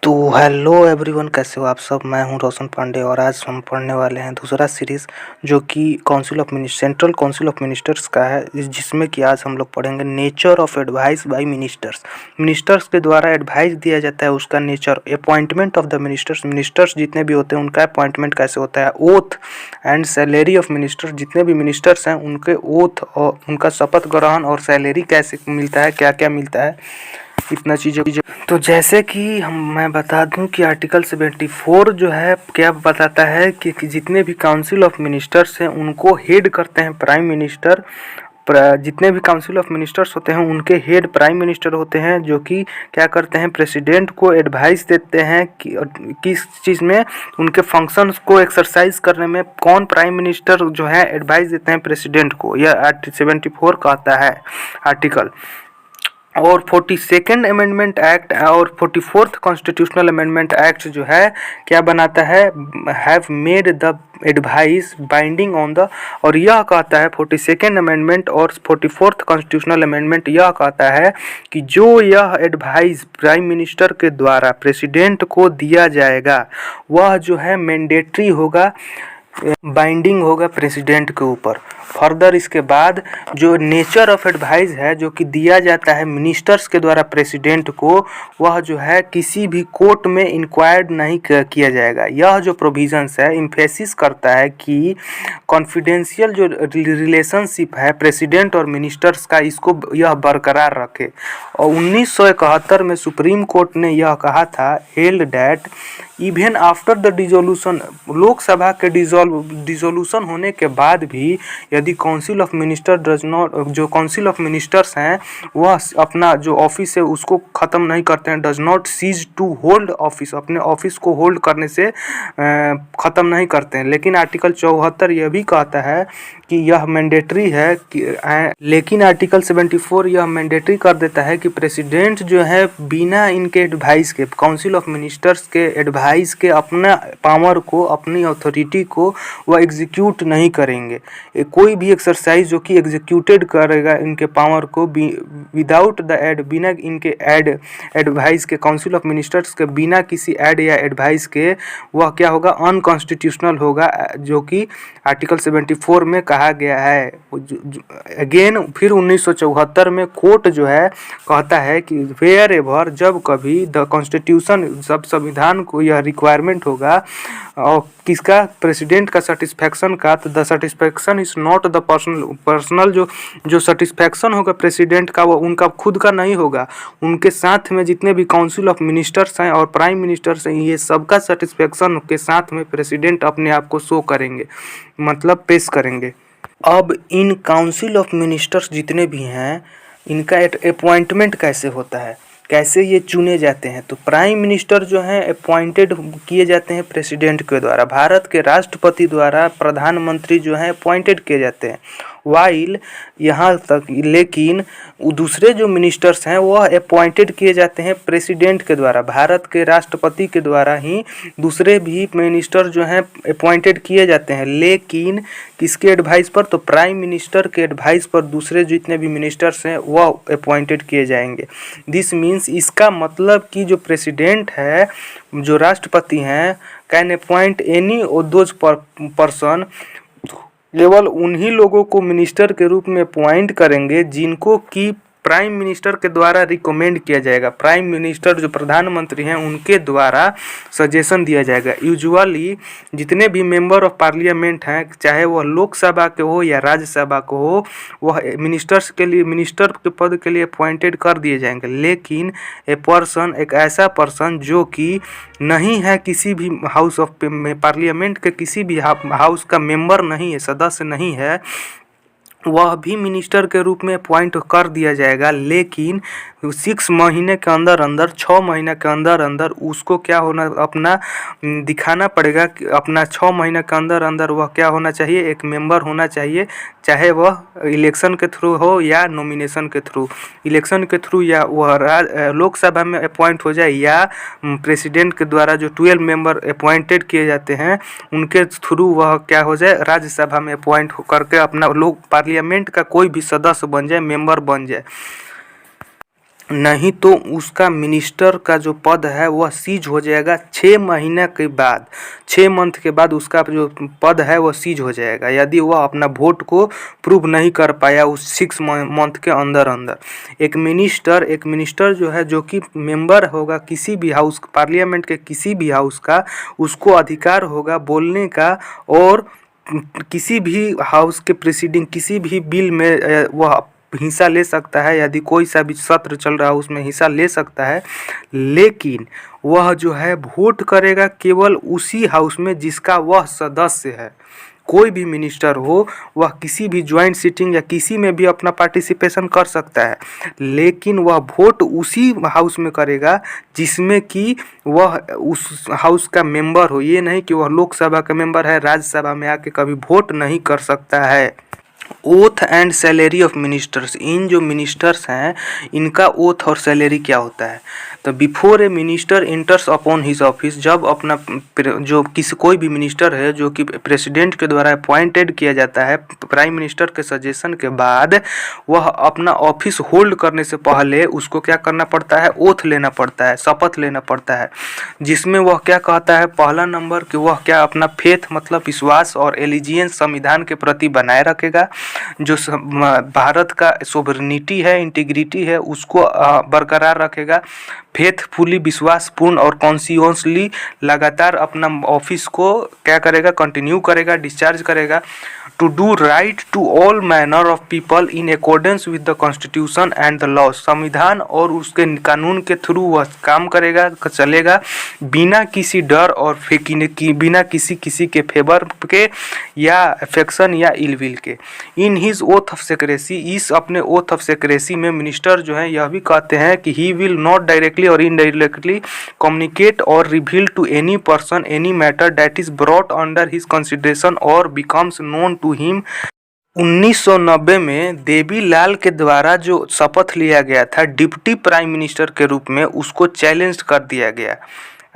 तो hello everyone, कैसे हो आप सब। मैं हूं रोशन पांडे और आज हम पढ़ने वाले हैं दूसरा सीरीज़ जो कि सेंट्रल काउंसिल ऑफ मिनिस्टर्स का है, जिसमें कि आज हम लोग पढ़ेंगे nature of advice by ministers. Ministers के द्वारा एडवाइस दिया जाता है, उसका nature, appointment of the ministers जितने भी होते हैं उनका अपॉइंटमेंट कैसे होता है, oath and salary of ministers, जितने भी मिनिस्टर्स हैं उनके ओथ और उनका शपथ ग्रहण और सैलरी कैसे मिलता है, क्या क्या मिलता है, इतना चीज़ें। तो जैसे कि मैं बता दूं कि आर्टिकल 74 जो है क्या बताता है कि जितने भी काउंसिल ऑफ मिनिस्टर्स हैं उनको हेड करते हैं प्राइम मिनिस्टर। जितने भी काउंसिल ऑफ मिनिस्टर्स होते हैं उनके हेड प्राइम मिनिस्टर होते हैं, जो कि क्या करते हैं, प्रेसिडेंट को एडवाइस देते हैं कि किस चीज़ में उनके फंक्शंस को एक्सरसाइज करने में कौन प्राइम मिनिस्टर जो है एडवाइस देते हैं प्रेसिडेंट को। यह 74 कहता है आर्टिकल। और 42nd अमेंडमेंट एक्ट और 44th कॉन्स्टिट्यूशनल अमेंडमेंट एक्ट जो है क्या बनाता है, have made the advice binding on the, और यह कहता है 42nd अमेंडमेंट और 44th कॉन्स्टिट्यूशनल अमेंडमेंट यह कहता है कि जो यह एडवाइस प्राइम मिनिस्टर के द्वारा प्रेसिडेंट को दिया जाएगा वह जो है मैंडेटरी होगा, बाइंडिंग होगा प्रेसिडेंट के ऊपर। फर्दर इसके बाद जो नेचर ऑफ एडवाइस है जो कि दिया जाता है मिनिस्टर्स के द्वारा प्रेसिडेंट को, वह जो है किसी भी कोर्ट में इंक्वायर्ड नहीं किया जाएगा। यह जो प्रोविजंस है इम्फेसिस करता है कि कॉन्फिडेंशियल जो रिलेशनशिप है प्रेसिडेंट और मिनिस्टर्स का, इसको यह बरकरार रखे। और 1971 में सुप्रीम कोर्ट ने यह कहा था, held that even after the dissolution, Lok Sabha के डिसोल्यूशन होने के बाद भी यदि council of minister does not, जो काउंसिल ऑफ मिनिस्टर्स हैं वह अपना जो ऑफिस है उसको ख़त्म नहीं करते हैं, does not cease to hold office, अपने ऑफिस को होल्ड करने से ख़त्म नहीं करते हैं। लेकिन आर्टिकल 74 यह भी कहता है कि यह मैंडेटरी है कि, लेकिन आर्टिकल 74 यह मैंडेटरी कर देता है कि प्रेसिडेंट जो है बिना इनके एडवाइस के, काउंसिल ऑफ मिनिस्टर्स के एडवाइस के, अपना पावर को, अपनी अथॉरिटी को वह एग्जीक्यूट नहीं करेंगे। कोई भी एक्सरसाइज जो कि एग्जीक्यूटेड करेगा इनके पावर को विदाउट द एड, बिना इनके एडवाइस के, काउंसिल ऑफ मिनिस्टर्स के बिना किसी एड या एडवाइस के, वह क्या होगा, अनकॉन्स्टिट्यूशनल होगा, जो कि आर्टिकल 74 में कहा गया है। अगेन फिर 1974 में कोर्ट जो है कहता है कि वेयर एवर, जब कभी द कॉन्स्टिट्यूशन, जब संविधान को यह रिक्वायरमेंट होगा और किसका, प्रेसिडेंट का सेटिस्फैक्शन का, तो the satisfaction is not the personal, जो सेटिस्फैक्शन होगा प्रेसिडेंट का वो उनका खुद का नहीं होगा, उनके साथ में जितने भी काउंसिल ऑफ मिनिस्टर्स हैं और प्राइम मिनिस्टर्स हैं, ये सबका सेटिस्फैक्शन के साथ में प्रेसिडेंट अपने आप को शो करेंगे, मतलब पेश करेंगे। अब इन काउंसिल ऑफ मिनिस्टर्स जितने भी हैं इनका अपॉइंटमेंट कैसे होता है, कैसे ये चुने जाते हैं। तो प्राइम मिनिस्टर जो हैं अपॉइंटेड किए जाते हैं प्रेसिडेंट के द्वारा, भारत के राष्ट्रपति द्वारा प्रधानमंत्री जो हैं अपॉइंटेड किए जाते हैं। वाइल यहाँ तक, लेकिन दूसरे जो मिनिस्टर्स हैं वह अपॉइंटेड किए जाते हैं प्रेसिडेंट के द्वारा, भारत के राष्ट्रपति के द्वारा ही दूसरे भी मिनिस्टर जो हैं अपॉइंटेड किए जाते हैं। लेकिन किसके एडवाइस पर, तो प्राइम मिनिस्टर के एडवाइस पर दूसरे जितने भी मिनिस्टर्स हैं वह अपॉइंटेड किए जाएंगे। दिस मीन्स, इसका मतलब कि जो प्रेसिडेंट है, जो राष्ट्रपति हैं, can appoint any those person, केवल उन्हीं लोगों को मिनिस्टर के रूप में अपॉइंट करेंगे जिनको कि प्राइम मिनिस्टर के द्वारा रिकमेंड किया जाएगा। प्राइम मिनिस्टर जो प्रधानमंत्री हैं उनके द्वारा सजेशन दिया जाएगा। यूजुअली जितने भी मेंबर ऑफ पार्लियामेंट हैं, चाहे वह लोकसभा के हो या राज्यसभा को हो, वह मिनिस्टर्स के लिए, मिनिस्टर के पद के लिए अपॉइंटेड कर दिए जाएंगे। लेकिन ए पर्सन, एक ऐसा पर्सन जो कि नहीं है किसी भी हाउस ऑफ पार्लियामेंट के, किसी भी हाउस का मेंबर नहीं है, सदस्य नहीं है, वह भी मिनिस्टर के रूप में अपॉइंट कर दिया जाएगा। लेकिन 6 महीने के अंदर अंदर, 6 महीने के अंदर अंदर उसको क्या होना, अपना दिखाना पड़ेगा कि अपना 6 महीने के अंदर अंदर वह क्या होना चाहिए, एक मेंबर होना चाहिए, चाहे वह इलेक्शन के थ्रू हो या नॉमिनेशन के थ्रू। इलेक्शन के थ्रू या वह लोकसभा में अपॉइंट हो जाए या प्रेसिडेंट के द्वारा जो 12 मेंबर अपॉइंटेड किए जाते हैं उनके थ्रू वह क्या हो जाए, राज्यसभा में अपॉइंट करके अपना लोग पार्लियामेंट का कोई भी सदस्य बन जाए, मेंबर बन जाए। नहीं तो उसका मिनिस्टर का जो पद है वह सीज हो जाएगा 6 महीने के बाद। 6 मंथ के बाद उसका जो पद है वह सीज हो जाएगा यदि वह अपना वोट को प्रूव नहीं कर पाया उस 6 मंथ के अंदर अंदर। एक मिनिस्टर जो है, जो कि मेंबर होगा किसी भी हाउस, पार्लियामेंट के किसी भी हाउस का, उसको अधिकार होगा बोलने का और किसी भी हाउस के प्रीसीडिंग किसी भी बिल में वह हिस्सा ले सकता है। यदि कोई सा भी सत्र चल रहा है उसमें हिस्सा ले सकता है, लेकिन वह जो है वोट करेगा केवल उसी हाउस में जिसका वह सदस्य है। कोई भी मिनिस्टर हो वह किसी भी ज्वाइंट सीटिंग या किसी में भी अपना पार्टिसिपेशन कर सकता है, लेकिन वह वोट उसी हाउस में करेगा जिसमें कि वह उस हाउस का मेंबर हो। ये नहीं कि वह लोकसभा का मेंबर है, राज्यसभा में आके कभी वोट नहीं कर सकता है। Oath and salary of ministers, इन जो मिनिस्टर्स हैं इनका ओथ और सैलरी क्या होता है? तो before a minister enters upon his office, जब अपना जो कोई भी मिनिस्टर है जो कि प्रेसिडेंट के द्वारा अपॉइंटेड किया जाता है प्राइम मिनिस्टर के सजेशन के बाद, वह अपना ऑफिस होल्ड करने से पहले उसको क्या करना पड़ता है? ओथ लेना पड़ता है, शपथ लेना पड़ता है, जिसमें वह क्या कहता है? पहला नंबर कि वह क्या अपना फेथ मतलब विश्वास और एलिजियंस संविधान के प्रति बनाए रखेगा, जो भारत का सोवरेनिटी है, इंटीग्रिटी है, उसको बरकरार रखेगा, फेथफुली विश्वासपूर्ण और कॉन्शियसली लगातार अपना ऑफिस को क्या करेगा? कंटिन्यू करेगा, डिस्चार्ज करेगा। To do right to all manner of people in accordance with the constitution and the law, संविधान और उसके कानून के थ्रू वह काम करेगा, चलेगा, बिना किसी डर और बिना किसी के फेवर के या अफेक्शन या इलविल के। In his oath of secrecy, इस अपने ओथ ऑफ सेक्रेसी में मिनिस्टर जो है यह भी कहते हैं कि ही विल नॉट डायरेक्टली और इनडायरेक्टली कम्युनिकेट और reveal to any person any matter that is brought under his consideration और बिकम्स नोन टू हिम। 1990 में देवीलाल के द्वारा जो शपथ लिया गया था डिप्टी प्राइम मिनिस्टर के रूप में, उसको चैलेंज कर दिया गया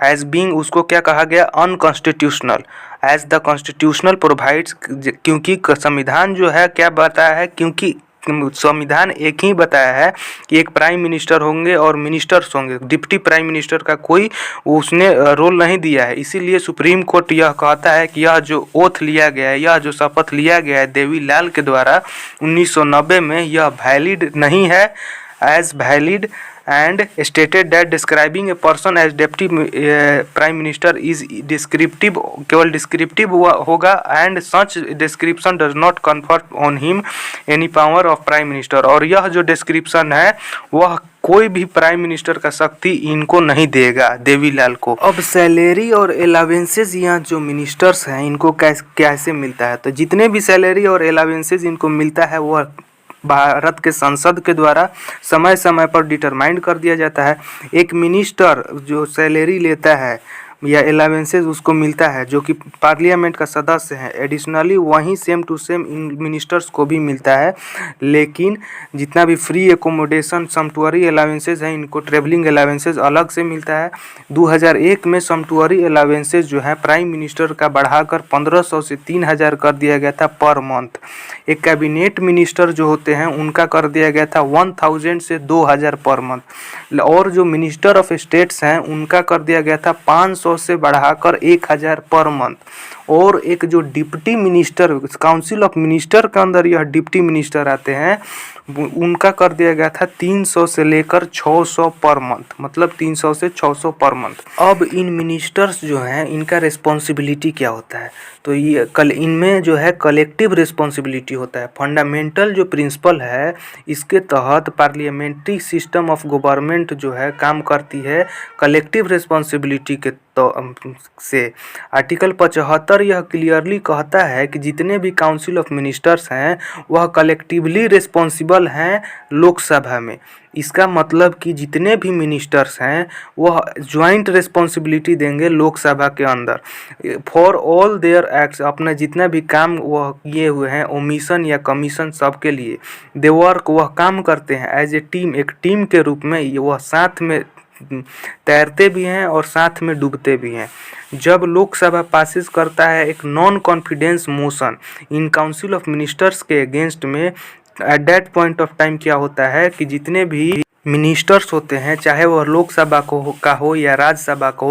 एज बीइंग, उसको क्या कहा गया? Unconstitutional as the constitutional provides, क्योंकि संविधान जो है क्या बताया है? क्योंकि संविधान एक ही बताया है कि एक प्राइम मिनिस्टर होंगे और मिनिस्टर्स होंगे, डिप्टी प्राइम मिनिस्टर का कोई उसने रोल नहीं दिया है। इसीलिए सुप्रीम कोर्ट यह कहता है कि यह जो ओथ लिया गया है, यह जो शपथ लिया गया है देवीलाल के द्वारा 1990 में, यह वैलिड नहीं है, as valid and stated that describing a person as deputy prime minister is descriptive, केवल descriptive होगा, and such description does not confer on him any power of prime minister, और यह जो description है वह कोई भी प्राइम मिनिस्टर का शक्ति इनको नहीं देगा, देवीलाल को। अब सैलरी और अलावेंसेज यहाँ जो मिनिस्टर्स हैं इनको कैसे मिलता है? तो जितने भी सैलरी और अलावेंसेज इनको मिलता है वह भारत के संसद के द्वारा समय समय पर डिटरमाइंड कर दिया जाता है। एक मिनिस्टर जो सैलरी लेता है या अलावेंसेज उसको मिलता है जो कि पार्लियामेंट का सदस्य है, एडिशनली वहीं सेम टू सेम इन मिनिस्टर्स को भी मिलता है। लेकिन जितना भी फ्री एकोमोडेशन सम्पटुअरी अलावेंसेज हैं इनको ट्रेवलिंग अलावेंसेज अलग से मिलता है। 2001 में सम्पटुअरी अलावेंसेज जो है प्राइम मिनिस्टर का बढ़ाकर 1500 से 3000 कर दिया गया था पर मंथ। एक कैबिनेट मिनिस्टर जो होते हैं उनका कर दिया गया था 1000 से 2000 पर मंथ, और जो मिनिस्टर ऑफ स्टेट्स हैं उनका कर दिया गया था 500 से बढ़ाकर 1000 पर मंथ। और एक जो deputy minister, council of minister के अंदर यह डिप्टी मिनिस्टर आते हैं, उनका कर दिया गया था 300 से लेकर 600 पर मंथ, मतलब 300 से 600 पर मंथ। अब इन मिनिस्टर्स जो हैं इनका रिस्पॉन्सिबिलिटी क्या होता है? तो ये इनमें जो है कलेक्टिव रिस्पॉन्सिबिलिटी होता है। फंडामेंटल जो प्रिंसिपल है इसके तहत पार्लियामेंट्री सिस्टम ऑफ गवर्नमेंट जो है काम करती है कलेक्टिव रिस्पॉन्सिबिलिटी के से। आर्टिकल 75 यह क्लियरली कहता है कि जितने भी काउंसिल ऑफ मिनिस्टर्स हैं वह कलेक्टिवली रिस्पॉन्सिबल हैं लोकसभा में। इसका मतलब कि जितने भी मिनिस्टर्स हैं वह ज्वाइंट रिस्पॉन्सिबिलिटी देंगे लोकसभा के अंदर फॉर ऑल देयर एक्ट्स, अपना जितना भी काम वह किए हुए हैं ओमिशन या कमीशन सब के लिए दे वर्क, वह काम करते हैं एज ए टीम, एक टीम के रूप में वह साथ में तैरते भी हैं और साथ में डूबते भी हैं। जब लोकसभा पासिस करता है एक non confidence motion in council of ministers के अगेंस्ट में, at that point of time क्या होता है कि जितने भी मिनिस्टर्स होते हैं, चाहे वह लोकसभा का हो या राज्यसभा का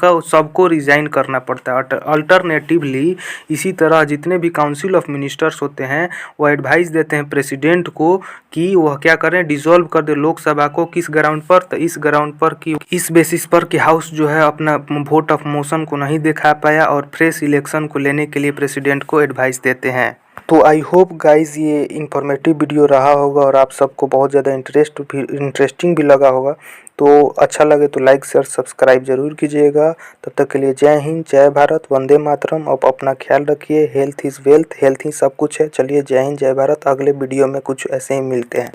हो, सबको रिज़ाइन करना पड़ता है। अल्टरनेटिवली इसी तरह जितने भी काउंसिल ऑफ मिनिस्टर्स होते हैं वो एडवाइस देते हैं प्रेसिडेंट को कि वह क्या करें, डिसॉल्व कर दे लोकसभा को। किस ग्राउंड पर? तो इस ग्राउंड पर कि इस बेसिस पर कि हाउस जो है अपना वोट ऑफ मोशन को नहीं दिखा पाया और फ्रेश इलेक्शन को लेने के लिए प्रेसिडेंट को एडवाइस देते हैं। तो आई होप गाइज़ ये इन्फॉर्मेटिव वीडियो रहा होगा और आप सबको बहुत ज़्यादा इंटरेस्टिंग भी लगा होगा। तो अच्छा लगे तो लाइक शेयर सब्सक्राइब ज़रूर कीजिएगा। तब तक के लिए जय हिंद, जय भारत, वंदे मातरम। आप अपना ख्याल रखिए। हेल्थ इज़ वेल्थ, हेल्थ ही सब कुछ है। चलिए जय हिंद, जय भारत। अगले वीडियो में कुछ ऐसे ही मिलते हैं।